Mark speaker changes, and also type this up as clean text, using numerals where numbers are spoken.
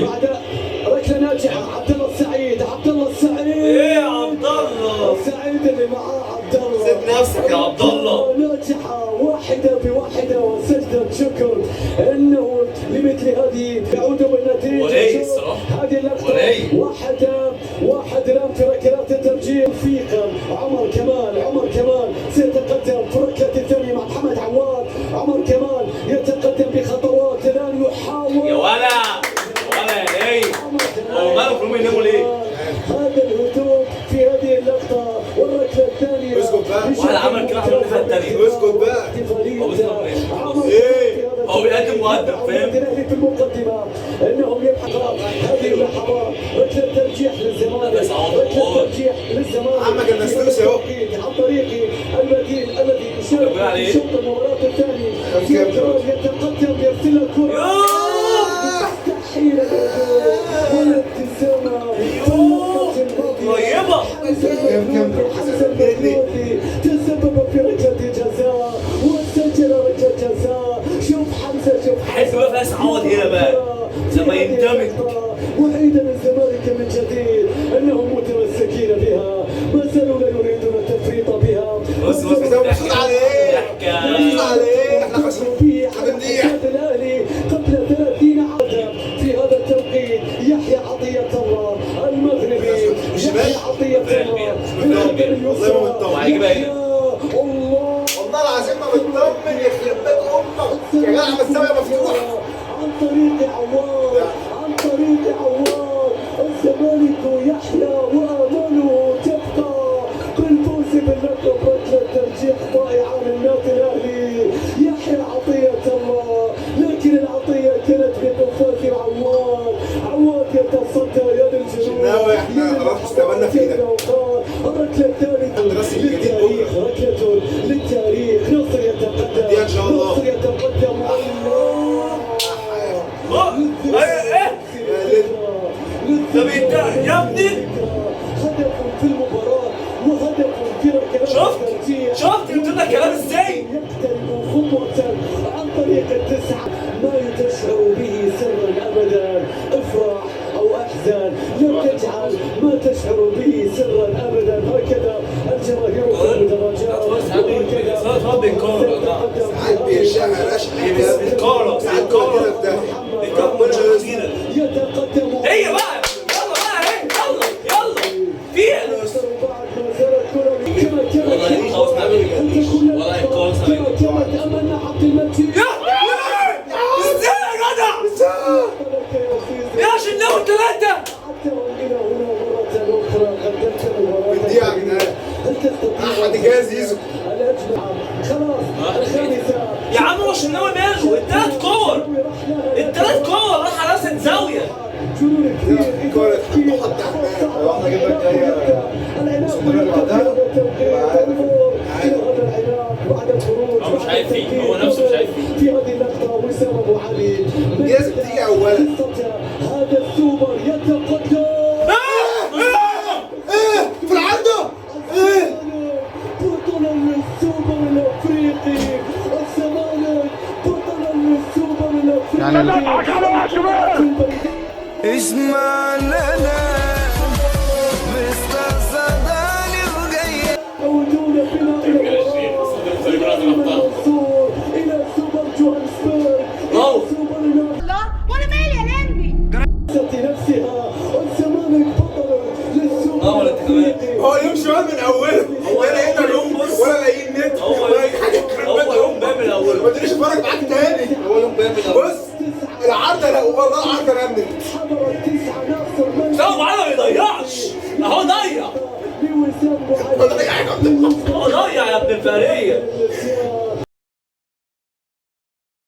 Speaker 1: بعد ركله ناجحه عبد الله السعيد، عبد الله السعيد.
Speaker 2: ايه يا عبد الله؟
Speaker 1: السعيد اللي معاه عبد الله.
Speaker 2: سيب نفسك يا عبد الله.
Speaker 1: ناجحه واحده بواحده وسجدة شكر انه لمثل هذه يعود بالنتيجه.
Speaker 2: ولي الصراحه
Speaker 1: هذه اللقطه واحد رام في ركلات الترجيح. فيقا عمر كمال سيتقدم في ركله الثانيه مع محمد عواد. عمر كمال يتقدم بخطوات الان يحاول.
Speaker 2: يا ولا ايه هو ماله كلهم يناموا ليه؟
Speaker 1: هذا الهدوء في هذه اللقطه والركله الثانيه.
Speaker 3: اسكت بقى.
Speaker 2: واحد عمل كده عمل الناحيه الثانيه.
Speaker 3: اسكت بقى.
Speaker 2: ايه هو بيقدم مقدم فاهم؟
Speaker 1: في المقدمه انهم يلحقون هذه اللحظات. ركله ترجيح للزمالك. ركله ترجيح للزمالك.
Speaker 3: عمك المسلوس اهو.
Speaker 1: عن طريق البديل الذي يشارك في شوط المباراه الثاني. يتقدم يرسل الكره. مستحيل والابتسامه
Speaker 2: طيبه.
Speaker 1: حسن المفروضي تسبب في ركله جزاء وسجل ركله جزاء. شوف حمزه شوف
Speaker 2: حس بقى فاس عوض هنا بقى زي ما يندمج.
Speaker 1: وعيدا الزمالك من جديد انهم متمسكين بها، ما زالوا لا يريدون التفريط بها.
Speaker 2: بص
Speaker 3: مبسوط عليه. مبسوط عليه. احنا
Speaker 1: خسرانين الاهلي قبل 30 عاما في هذا التوقيت. يحيى عطية الله المغربي. يحيى عطية الله
Speaker 3: والله ما مطمن.
Speaker 1: الله
Speaker 3: والله العظيم ما مطمن يخرب بيت امك يا جدع. ما الزاويه مفتوحه.
Speaker 1: عن طريق عواد الزمالك يحيى وامله تبقى بالفوز باللقب. ركله ترجيح ضائعه للنادي الاهلي. يحيى عطية الله، لكن العطيه كانت بقفاز عواد يتصدى يد الجنوب.
Speaker 3: ناوي احنا خلاص استقبلنا في ايدك.
Speaker 1: الركله الثالثه للتاريخ. ركله للتاريخ. نصر يتقدم.
Speaker 3: ان شاء الله.
Speaker 1: نصر يتقدم.
Speaker 2: طب يا ابني
Speaker 1: هدف في المباراة وهدف في ركلات الترجيح.
Speaker 2: شفت قلت لك كلام ازاي؟
Speaker 1: يقترب خطوة عن طريق التسعة. ما تشعر به سرا ابدا. افرح او احزن لم تجعل ما تشعر به سرا ابدا. هكذا الجماهير في المدرجات وهكذا
Speaker 2: ساعات بينكروا
Speaker 3: ساعات بيشعر اشحال.
Speaker 2: بينكروا
Speaker 3: ساعات كده ده.
Speaker 1: يتقدم.
Speaker 2: هي بقى يلا بقى اهي يلا فيها والله خلاص نعمل والله خلاص
Speaker 1: كما عبد المجيد.
Speaker 2: ازاي يا جدع؟ يا شناوي ثلاثة.
Speaker 3: دي يا جدعان. احمد جاهز يزق.
Speaker 1: خلاص الخامسة.
Speaker 2: يا عم هو شناوي ماله؟ الثلاث كور راح على راس الزاوية.
Speaker 3: كورة حط واحنا جبنا الجاية.
Speaker 2: هو مش عارف فيه، هو نفسه مش عارف فيه.
Speaker 1: في هذه اللقطة وسام ابو علي
Speaker 3: لازم تيجي اولا.
Speaker 1: هذا السوبر يتقدم.
Speaker 3: في العرضة.
Speaker 1: بطل للسوبر الافريقي. الزمالك بطل للسوبر الافريقي.
Speaker 4: اسمع لنا مستقصداني وجاي
Speaker 1: يعودون بنا الى المنصور الى سوبر جوهانسبرغ. سوبر
Speaker 5: الله وانا مالي يا لمبي.
Speaker 1: نفسها. الزمالك بطل للسوبر الافريقي.
Speaker 3: هو يوم شمال من اوله. ولا لقينا يوم بص ولا لاقيين نت ولا اي حاجه.
Speaker 2: هو يوم باب من اوله.
Speaker 3: ما تدريش اتفرج معاك تاني.
Speaker 2: هو يوم باب من اوله.
Speaker 3: بص العرضه لا والله العرضه نمت.
Speaker 1: حضر التسعة ناصر
Speaker 2: لا معانا ما بيضيعش. اهو ضيع.
Speaker 1: لوسام ابو علي.
Speaker 2: هو ضيع يا ابن الفقرية.